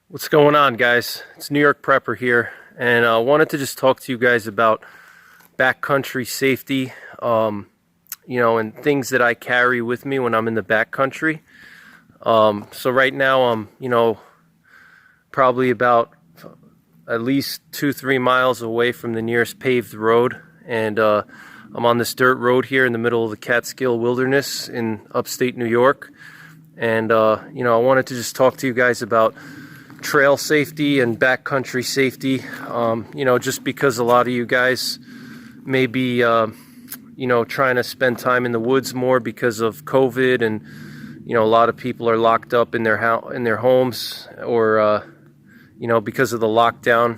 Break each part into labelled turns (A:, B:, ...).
A: What's going on, guys? It's NYPrepper here, and I wanted to just talk to you guys about backcountry safety, and things that I carry with me when I'm in the backcountry. So right now I'm, probably about at least 2-3 miles away from the nearest paved road, and I'm on this dirt road here in the middle of the Catskill Wilderness in upstate New York. And I wanted to just talk to you guys about trail safety and backcountry safety, just because a lot of you guys may be, trying to spend time in the woods more because of COVID, and, a lot of people are locked up in their homes, or, because of the lockdown.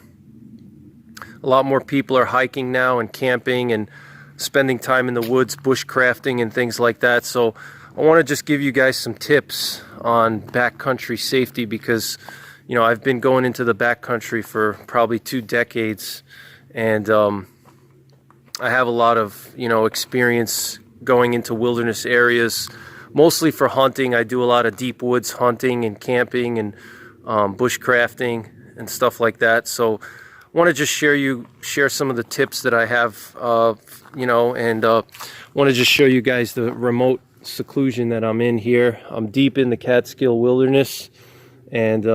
A: A lot more people are hiking now and camping and spending time in the woods, bushcrafting and things like that. So I want to just give you guys some tips on backcountry safety because I've been going into the backcountry for probably 2 decades, and I have a lot of, experience going into wilderness areas, mostly for hunting. I do a lot of deep woods hunting and camping and bushcrafting and stuff like that. So I want to just share some of the tips that I have, and want to just show you guys the remote seclusion that I'm in here. I'm deep in the Catskill Wilderness, and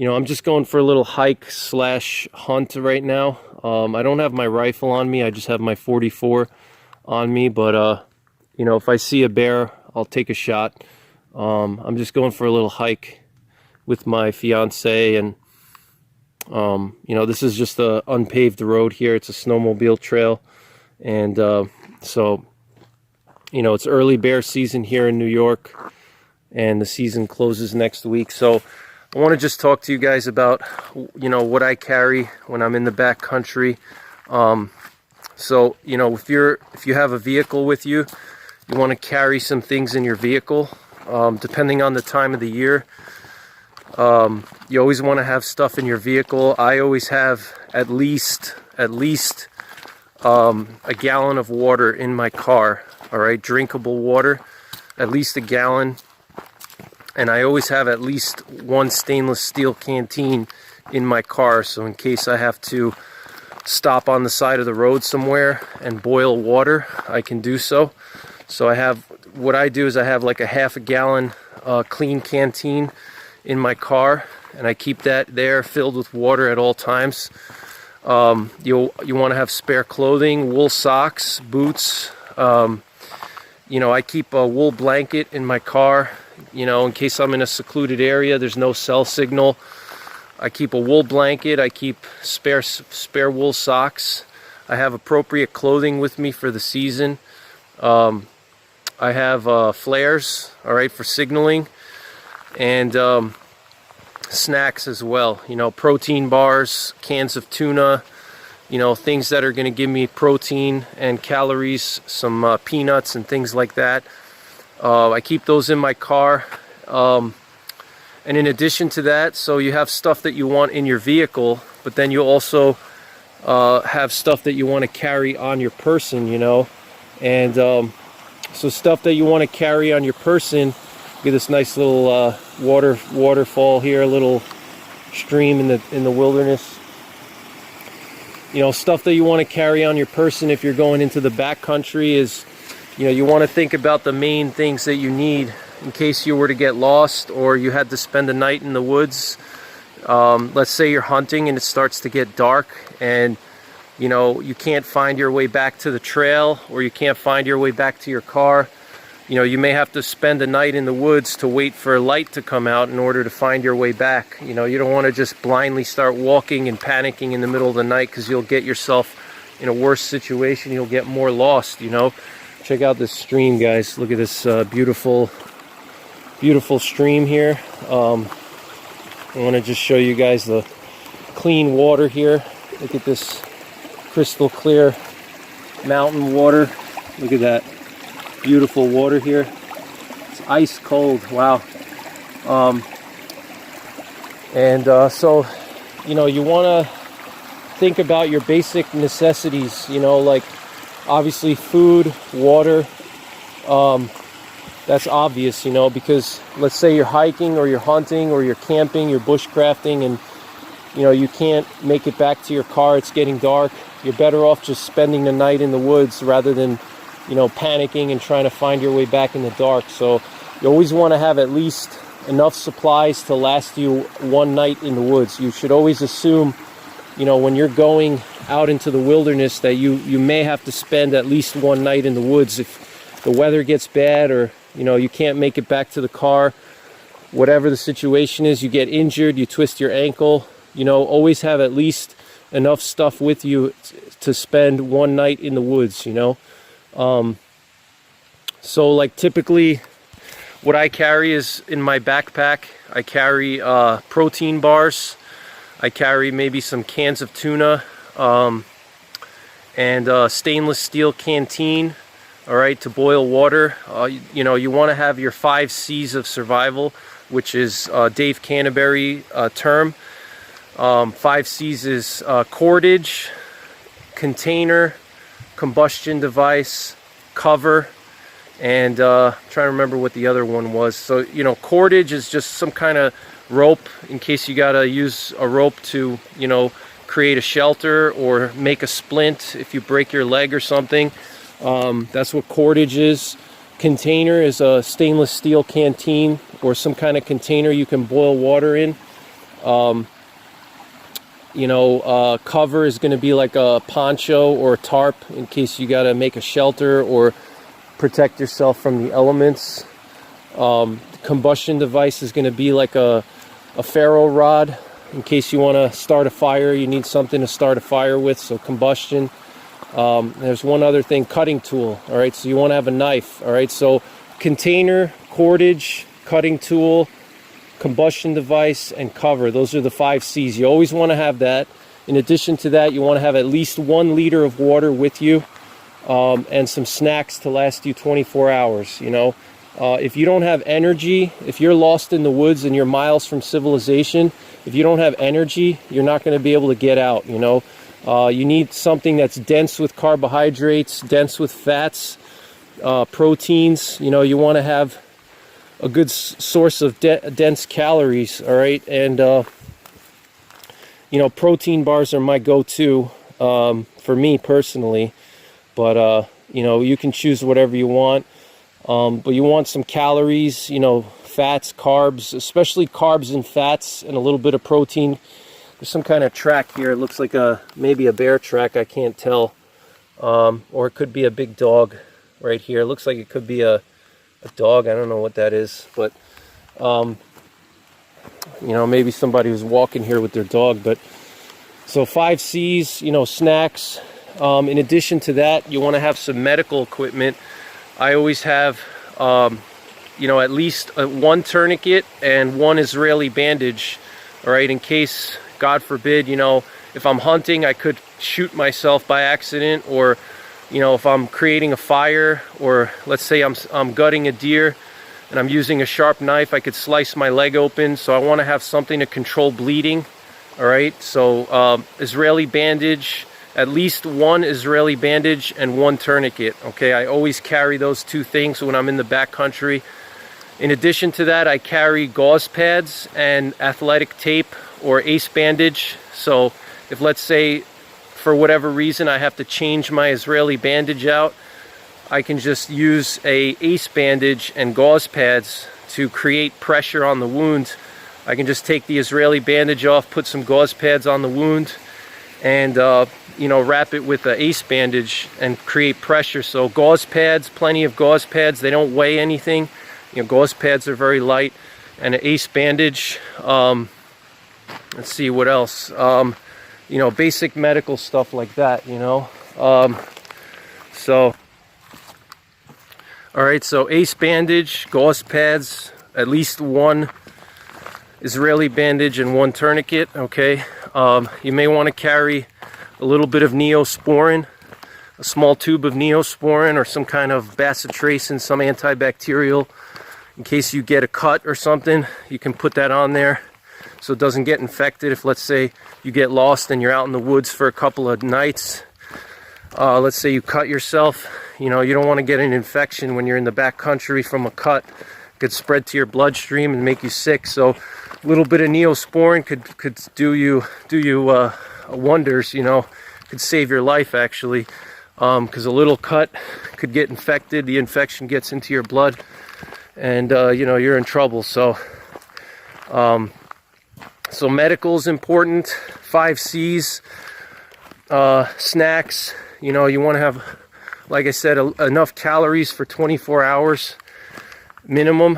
A: I'm just going for a little hike / hunt right now. I don't have my rifle on me. I just have my 44 on me. But, if I see a bear, I'll take a shot. I'm just going for a little hike with my fiance. And, this is just an unpaved road here. It's a snowmobile trail. And so, it's early bear season here in New York. And the season closes next week. So I want to just talk to you guys about, what I carry when I'm in the backcountry. So, if you have a vehicle with you, you want to carry some things in your vehicle. Depending on the time of the year, you always want to have stuff in your vehicle. I always have at least a gallon of water in my car. All right, drinkable water, at least a gallon. And I always have at least one stainless steel canteen in my car, so in case I have to stop on the side of the road somewhere and boil water, I can do so. So what I do is I have like a half a gallon clean canteen in my car, and I keep that there filled with water at all times. You want to have spare clothing, wool socks, boots. I keep a wool blanket in my car. In case I'm in a secluded area, there's no cell signal. I keep a wool blanket. I keep spare wool socks. I have appropriate clothing with me for the season. I have flares, all right, for signaling, and snacks as well. Protein bars, cans of tuna, things that are going to give me protein and calories, some peanuts and things like that. I keep those in my car, and in addition to that, so you have stuff that you want in your vehicle, but then you also have stuff that you want to carry on your person, and so stuff that you want to carry on your person. Get this nice little waterfall here, a little stream in the wilderness. Stuff that you want to carry on your person if you're going into the backcountry is, you want to think about the main things that you need in case you were to get lost or you had to spend a night in the woods. Let's say you're hunting and it starts to get dark, and you can't find your way back to the trail, or you can't find your way back to your car. You may have to spend a night in the woods to wait for light to come out in order to find your way back. You don't want to just blindly start walking and panicking in the middle of the night, because you'll get yourself in a worse situation. You'll get more lost. Check out this stream, guys. Look at this beautiful stream here. I want to just show you guys the clean water here. Look at this crystal clear mountain water. Look at that beautiful water here. It's ice cold. Wow. So you want to think about your basic necessities, like obviously food, water, that's obvious, you know, because let's say you're hiking or you're hunting or you're camping, you're bushcrafting, and you know, you can't make it back to your car, it's getting dark. You're better off just spending the night in the woods rather than, you know, panicking and trying to find your way back in the dark. So you always want to have at least enough supplies to last you one night in the woods. You should always assume, you know, when you're going out into the wilderness that you may have to spend at least one night in the woods. If the weather gets bad, or, you know, you can't make it back to the car, whatever the situation is, you get injured, you twist your ankle, you know, always have at least enough stuff with you to spend one night in the woods, you know. So like typically what I carry is in my backpack, I carry protein bars, I carry maybe some cans of tuna, and a stainless steel canteen, all right, to boil water. You know, you want to have your 5 C's of survival, which is Dave Canterbury term. 5 C's is cordage, container, combustion device, cover, and trying to remember what the other one was. So, you know, cordage is just some kind of rope in case you gotta use a rope to, you know, create a shelter or make a splint if you break your leg or something. That's what cordage is. Container is a stainless steel canteen or some kind of container you can boil water in. You know, cover is going to be like a poncho or a tarp in case you got to make a shelter or protect yourself from the elements. Combustion device is going to be like a ferro rod in case you want to start a fire. You need something to start a fire with, so combustion. There's one other thing, cutting tool. All right, so you want to have a knife. All right, so container, cordage, cutting tool, combustion device, and cover. Those are the 5 C's. You always want to have that. In addition to that, you want to have at least 1 liter of water with you, and some snacks to last you 24 hours, you know. If you don't have energy, if you're lost in the woods and you're miles from civilization, if you don't have energy, you're not going to be able to get out, you know. You need something that's dense with carbohydrates, dense with fats, proteins. You know, you want to have a good source of dense calories, all right? And, you know, protein bars are my go-to for me personally. But, you know, you can choose whatever you want. But you want some calories, you know, fats, carbs, especially carbs and fats, and a little bit of protein. There's some kind of track here. It looks like maybe a bear track, I can't tell. Or it could be a big dog right here. It looks like it could be a dog. I don't know what that is, but you know, maybe somebody was walking here with their dog. But so 5 C's, you know, snacks. In addition to that, you want to have some medical equipment. I always have you know, at least 1 tourniquet and 1 Israeli bandage, all right, in case, God forbid, you know, if I'm hunting, I could shoot myself by accident, or you know, if I'm creating a fire, or let's say I'm gutting a deer and I'm using a sharp knife, I could slice my leg open. So I want to have something to control bleeding. All right, so Israeli bandage, at least 1 Israeli bandage and 1 tourniquet. Okay, I always carry those 2 things when I'm in the backcountry. In addition to that, I carry gauze pads and athletic tape or ace bandage. So if, let's say, for whatever reason I have to change my Israeli bandage out, I can just use a ace bandage and gauze pads to create pressure on the wound. I can just take the Israeli bandage off, put some gauze pads on the wound, and you know, wrap it with an ace bandage and create pressure. So gauze pads, plenty of gauze pads, they don't weigh anything. You know, gauze pads are very light. And an ace bandage. Let's see what else. You know, basic medical stuff like that, you know. So, all right, so ace bandage, gauze pads, at least 1 Israeli bandage and 1 tourniquet, okay. You may want to carry a little bit of Neosporin, a small tube of Neosporin, or some kind of bacitracin, some antibacterial. In case you get a cut or something, you can put that on there so it doesn't get infected. If, let's say, you get lost and you're out in the woods for a couple of nights, let's say you cut yourself, You know, you don't want to get an infection when you're in the backcountry from a cut. It could spread to your bloodstream and make you sick. So a little bit of Neosporin could do you wonders. You know, could save your life actually, because a little cut could get infected. The infection gets into your blood, and you know, you're in trouble. So medical is important. 5 C's. Snacks, you know, you want to have, like I said, enough calories for 24 hours minimum.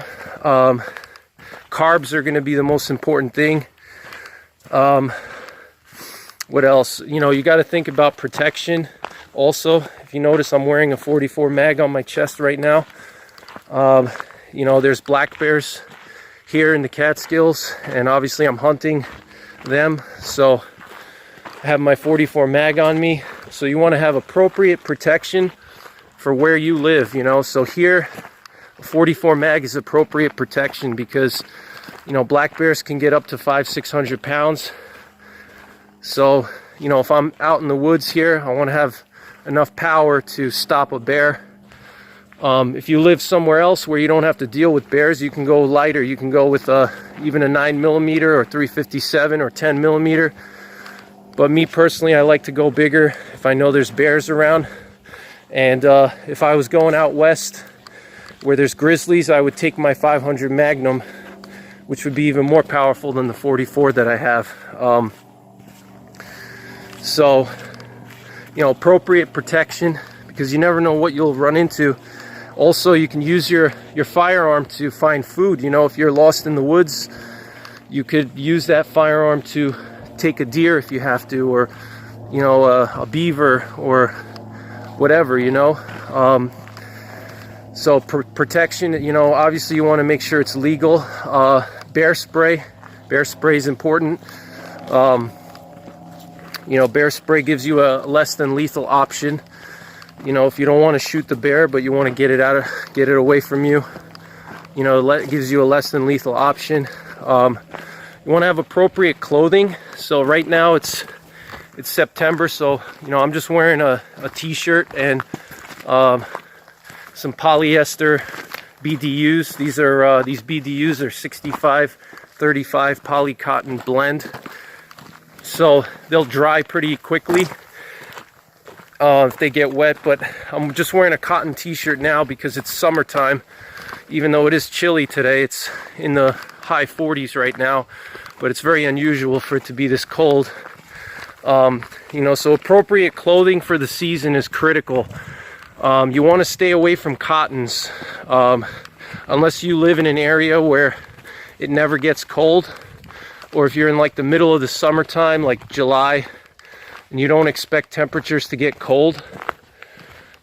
A: Carbs are going to be the most important thing. What else? You know, you got to think about protection also. If you notice, I'm wearing a 44 mag on my chest right now. You know, there's black bears here in the Catskills, and obviously I'm hunting them, so I have my 44 mag on me. So you want to have appropriate protection for where you live, you know. So here, 44 mag is appropriate protection because, you know, black bears can get up to 500-600 pounds. So, you know, if I'm out in the woods here, I want to have enough power to stop a bear. If you live somewhere else where you don't have to deal with bears, you can go lighter. You can go with even a 9mm or 357 or 10mm. But me personally, I like to go bigger if I know there's bears around. And if I was going out west where there's grizzlies, I would take my 500 Magnum, which would be even more powerful than the 44 that I have. So, you know, appropriate protection, because you never know what you'll run into. Also, you can use your firearm to find food. You know, if you're lost in the woods, you could use that firearm to take a deer if you have to, or, you know, a beaver or whatever, you know. So protection, you know, obviously you want to make sure it's legal. Bear spray is important. You know, bear spray gives you a less than lethal option. You know, if you don't want to shoot the bear, but you want to get it away from you, you know, it gives you a less than lethal option. You want to have appropriate clothing. So right now it's September, so, you know, I'm just wearing a t-shirt and some polyester BDUs. These BDUs are 65-35 poly cotton blend, so they'll dry pretty quickly if they get wet. But I'm just wearing a cotton t-shirt now because it's summertime. Even though it is chilly today, it's in the high 40s right now, but it's very unusual for it to be this cold. You know, so appropriate clothing for the season is critical. You want to stay away from cottons unless you live in an area where it never gets cold, or if you're in like the middle of the summertime, like July, and you don't expect temperatures to get cold,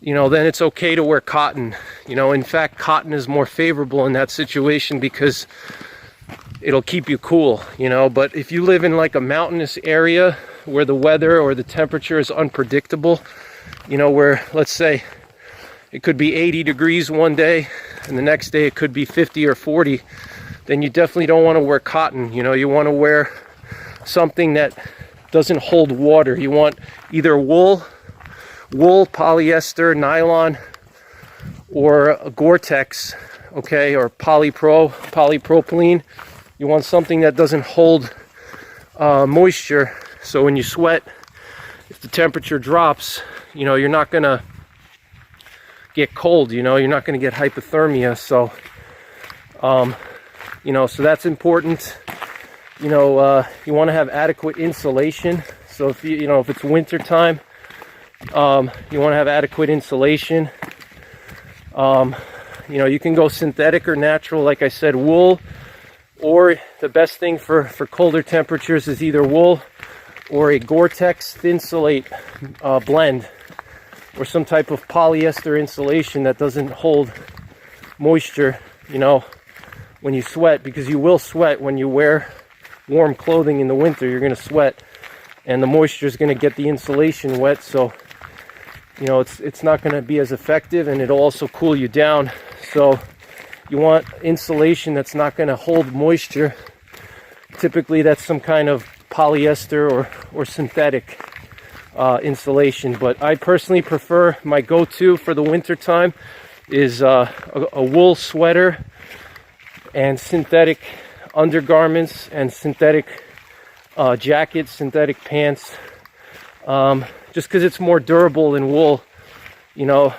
A: you know, then it's okay to wear cotton. You know, in fact, cotton is more favorable in that situation because it'll keep you cool, you know. But if you live in like a mountainous area where the weather or the temperature is unpredictable, you know, where, let's say, it could be 80 degrees one day and the next day it could be 50 or 40, then you definitely don't want to wear cotton. You know, you want to wear something that doesn't hold water. You want either wool, polyester, nylon, or a Gore-Tex, okay, or polypropylene. You want something that doesn't hold moisture, so when you sweat, if the temperature drops, you know, you're not gonna get cold, you know, you're not gonna get hypothermia. So you know, so that's important. You know, you want to have adequate insulation. So if you know, if it's winter time, you want to have adequate insulation. You know, you can go synthetic or natural, like I said, wool, or the best thing for colder temperatures is either wool or a Gore-Tex Thinsulate blend, or some type of polyester insulation that doesn't hold moisture, you know, when you sweat, because you will sweat when you wear warm clothing in the winter. You're going to sweat, and the moisture is going to get the insulation wet, so, you know, it's not going to be as effective, and it'll also cool you down. So you want insulation that's not going to hold moisture. Typically that's some kind of polyester or synthetic. insulation. But I personally prefer, my go-to for the winter time is a wool sweater and synthetic undergarments and synthetic jackets, synthetic pants, just because it's more durable than wool. You know,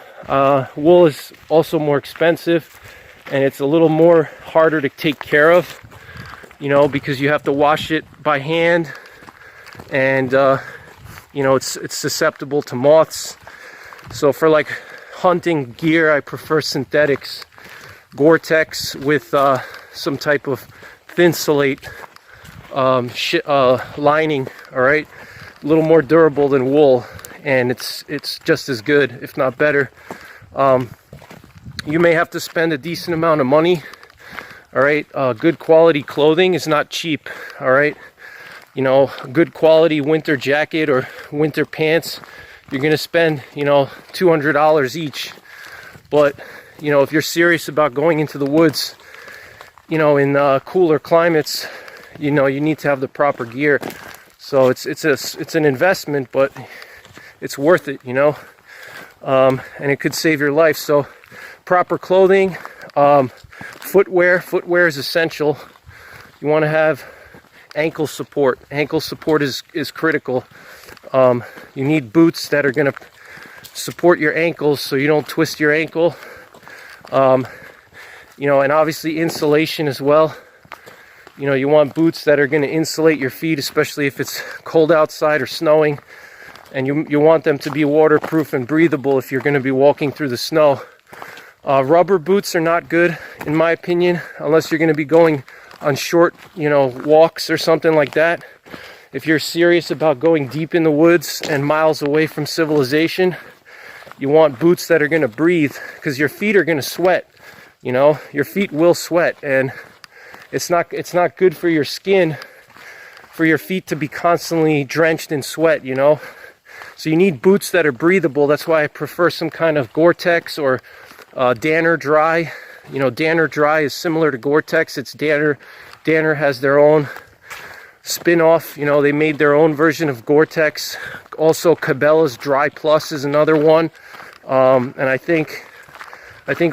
A: wool is also more expensive, and it's a little more harder to take care of, you know, because you have to wash it by hand, and you know, it's susceptible to moths. So for like hunting gear, I prefer synthetics, Gore-Tex with some type of thinsulate lining. All right, a little more durable than wool, and it's just as good, if not better. You may have to spend a decent amount of money. All right, good quality clothing is not cheap. All right, you know, good quality winter jacket or winter pants, you're gonna spend, you know, $200 each. But you know, if you're serious about going into the woods, you know, in cooler climates, you know, you need to have the proper gear. So it's an investment, but it's worth it, you know, and it could save your life. So proper clothing, footwear is essential. You want to have ankle support. Ankle support is critical. You need boots that are going to support your ankles so you don't twist your ankle. You know, and obviously insulation as well. You know, you want boots that are going to insulate your feet, especially if it's cold outside or snowing. And you want them to be waterproof and breathable if you're going to be walking through the snow. Rubber boots are not good, in my opinion, unless you're going to be going on short, you know, walks or something like that. If you're serious about going deep in the woods and miles away from civilization, you want boots that are going to breathe, because your feet are going to sweat. You know, your feet will sweat, and it's not good for your skin, for your feet to be constantly drenched in sweat, you know. So you need boots that are breathable. That's why I prefer some kind of Gore-Tex or Danner Dry. You know, Danner Dry is similar to Gore-Tex. It's Danner. Danner has their own spin-off. You know, they made their own version of Gore-Tex. Also, Cabela's Dry Plus is another one. And I think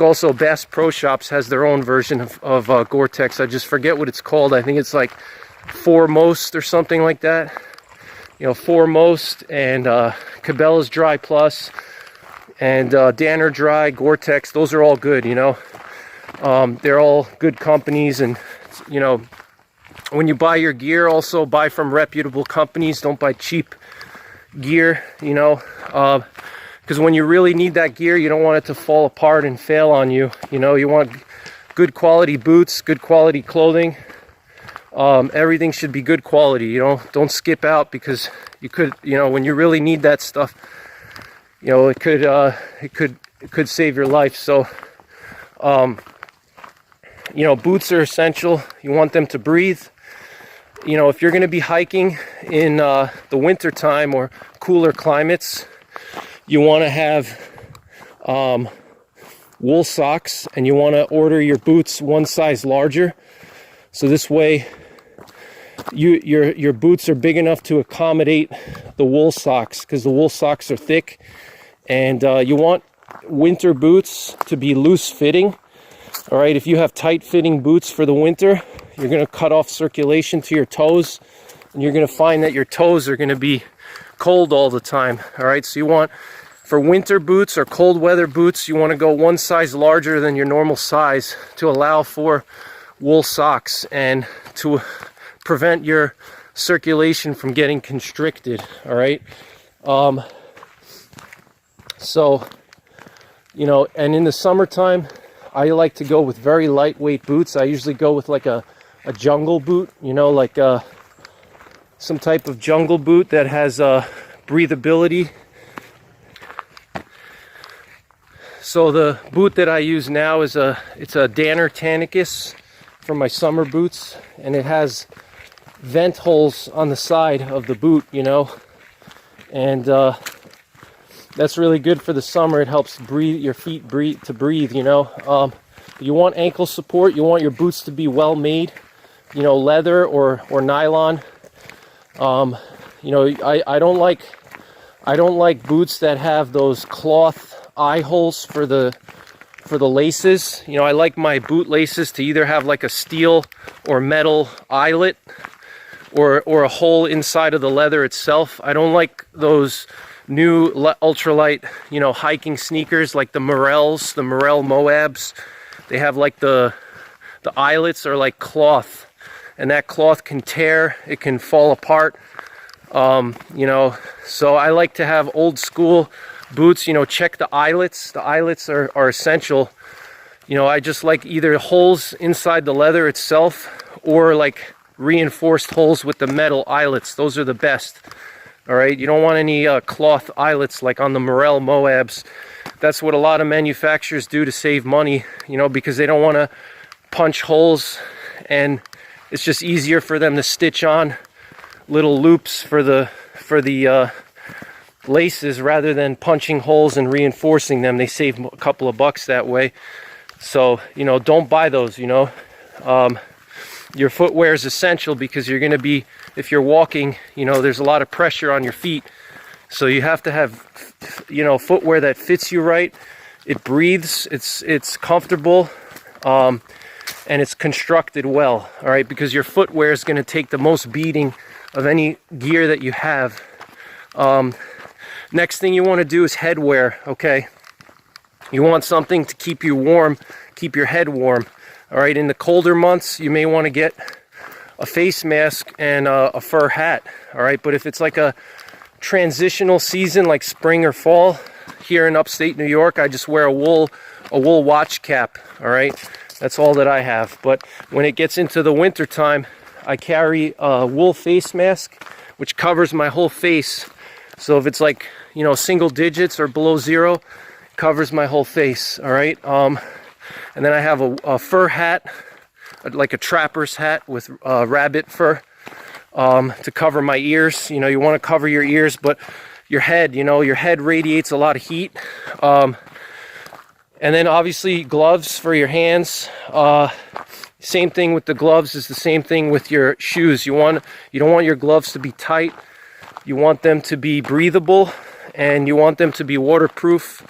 A: also Bass Pro Shops has their own version of Gore-Tex. I just forget what it's called. I think it's like Foremost or something like that. You know, Foremost and Cabela's Dry Plus and Danner Dry, Gore-Tex. Those are all good, you know. They're all good companies, and you know, when you buy your gear, also buy from reputable companies. Don't buy cheap gear, you know, because when you really need that gear, you don't want it to fall apart and fail on you. You know, you want good quality boots, good quality clothing. Everything should be good quality, you know. Don't skip out, because you could, you know, when you really need that stuff, you know, it could save your life. So you know, boots are essential. You want them to breathe. You know, if you're going to be hiking in the winter time or cooler climates, you want to have wool socks, and you want to order your boots one size larger. So this way, your boots are big enough to accommodate the wool socks, because the wool socks are thick. And you want winter boots to be loose fitting. All right, if you have tight fitting boots for the winter, you're going to cut off circulation to your toes, and you're going to find that your toes are going to be cold all the time. All right, so you want, for winter boots or cold weather boots, you want to go one size larger than your normal size to allow for wool socks and to prevent your circulation from getting constricted. All right, so, you know, and in the summertime, I like to go with very lightweight boots. I usually go with like a jungle boot, you know, like some type of jungle boot that has breathability. So the boot that I use now is it's a Danner Tannicus for my summer boots, and it has vent holes on the side of the boot, you know, and that's really good for the summer. It helps your feet breathe, you know. You want ankle support. You want your boots to be well made, you know, leather or nylon. You know, I don't like I don't like boots that have those cloth eye holes for the laces. You know, I like my boot laces to either have like a steel or metal eyelet or a hole inside of the leather itself. I don't like those new ultralight, you know, hiking sneakers like the Morel Moabs. They have like the eyelets are like cloth, and that cloth can tear, it can fall apart. You know, so I like to have old school boots. You know, check the eyelets. The eyelets are essential. You know, I just like either holes inside the leather itself or like reinforced holes with the metal eyelets. Those are the best. All right, you don't want any cloth eyelets like on the Morel Moabs. That's what a lot of manufacturers do to save money, you know, because they don't want to punch holes, and it's just easier for them to stitch on little loops for the laces rather than punching holes and reinforcing them. They save a couple of bucks that way. So, you know, don't buy those, you know. Your footwear is essential because you're going to be, if you're walking, you know, there's a lot of pressure on your feet. So you have to have, you know, footwear that fits you right. It breathes, it's comfortable, and it's constructed well, all right, because your footwear is going to take the most beating of any gear that you have. Next thing you want to do is headwear, okay? You want something to keep you warm, keep your head warm. All right, in the colder months, you may want to get a face mask and a fur hat. All right, but if it's like a transitional season like spring or fall here in upstate New York, I just wear a wool watch cap. All right, that's all that I have. But when it gets into the winter time, I carry a wool face mask, which covers my whole face. So if it's like, you know, single digits or below 0, it covers my whole face. All right. And then I have a fur hat, like a trapper's hat with rabbit fur, to cover my ears. You know, you want to cover your ears, but your head, you know, your head radiates a lot of heat. And then obviously gloves for your hands. Same thing with the gloves is the same thing with your shoes. You don't want your gloves to be tight. You want them to be breathable, and you want them to be waterproof,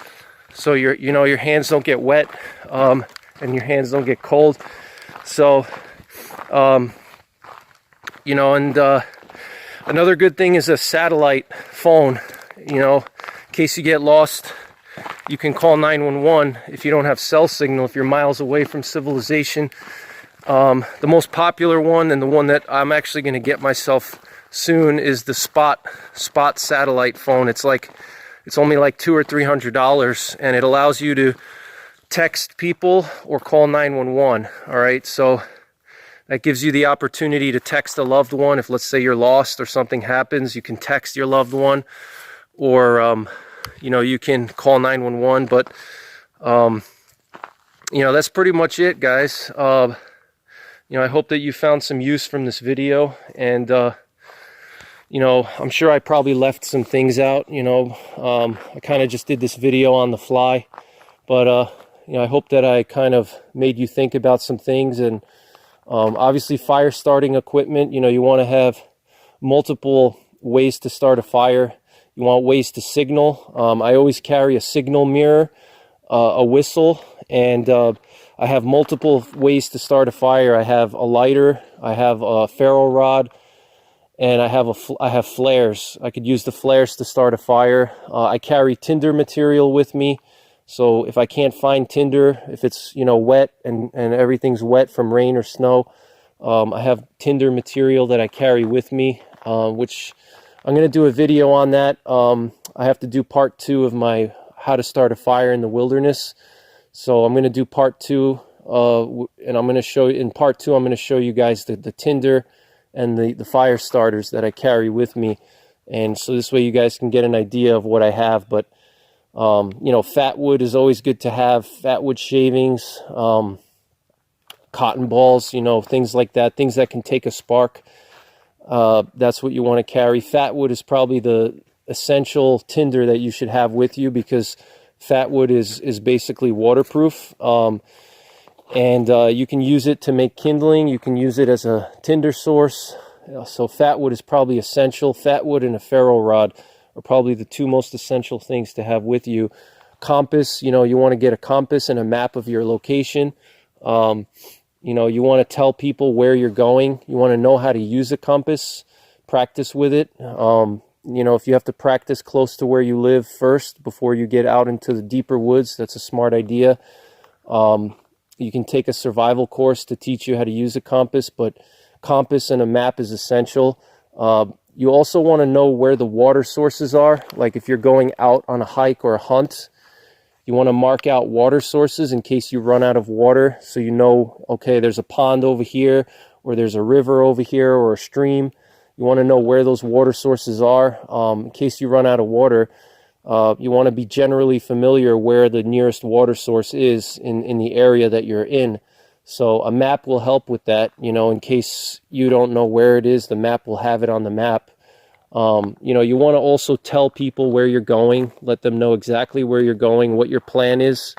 A: so your hands don't get wet, and your hands don't get cold. So, you know, and another good thing is a satellite phone. You know, in case you get lost, you can call 911 if you don't have cell signal, if you're miles away from civilization. The most popular one, and the one that I'm actually going to get myself soon, is the Spot satellite phone. It's only like $200 or $300, and it allows you to text people or call 911. All right, so that gives you the opportunity to text a loved one. If, let's say, you're lost or something happens, you can text your loved one, or you know, you can call 911. But you know, that's pretty much it, guys. You know, I hope that you found some use from this video, and you know, I'm sure I probably left some things out. You know, I kind of just did this video on the fly, but you know, I hope that I kind of made you think about some things. And obviously, fire starting equipment, you know, you want to have multiple ways to start a fire. You want ways to signal. I always carry a signal mirror, a whistle, and I have multiple ways to start a fire. I have a lighter, I have a ferro rod, and I have flares. I could use the flares to start a fire. I carry tinder material with me, so if I can't find tinder, if it's, you know, wet and everything's wet from rain or snow, I have tinder material that I carry with me, which I'm going to do a video on that. I have to do part 2 of my how to start a fire in the wilderness. So I'm going to do part 2, and I'm going to show you in part 2. I'm going to show you guys the tinder and the fire starters that I carry with me, and so this way you guys can get an idea of what I have. But you know, fat wood is always good to have. Fat wood shavings, cotton balls, you know, things like that, things that can take a spark. That's what you want to carry. Fat wood is probably the essential tinder that you should have with you, because fat wood is basically waterproof, and you can use it to make kindling. You can use it as a tinder source. So fat wood is probably essential. Fat wood and a ferro rod are probably the two most essential things to have with you. Compass, you know, you want to get a compass and a map of your location. You know, you want to tell people where you're going. You want to know how to use a compass, practice with it. You know, if you have to practice close to where you live first before you get out into the deeper woods, that's a smart idea. You can take a survival course to teach you how to use a compass, but compass and a map is essential. You also want to know where the water sources are. Like if you're going out on a hike or a hunt, you want to mark out water sources in case you run out of water. So you know, okay, there's a pond over here, or there's a river over here, or a stream. You want to know where those water sources are. In case you run out of water, you want to be generally familiar where the nearest water source is in the area that you're in. So a map will help with that. You know, in case you don't know where it is, the map will have it on the map. You know, you want to also tell people where you're going, let them know exactly where you're going, what your plan is.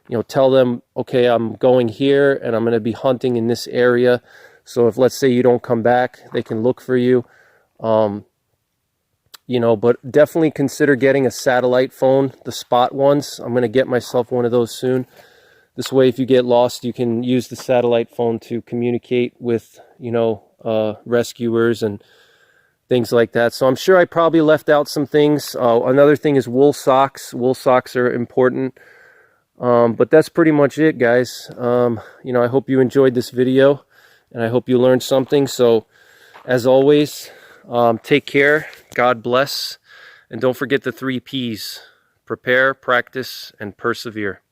A: You know, tell them, okay, I'm going here and I'm going to be hunting in this area. So if, let's say, you don't come back, they can look for you. You know, but definitely consider getting a satellite phone, the spot ones. I'm going to get myself one of those soon. This way, if you get lost, you can use the satellite phone to communicate with, you know, rescuers and things like that. So I'm sure I probably left out some things. Another thing is wool socks. Wool socks are important. But that's pretty much it, guys. You know, I hope you enjoyed this video, and I hope you learned something. So, as always, take care. God bless. And don't forget the 3 Ps. Prepare, practice, and persevere.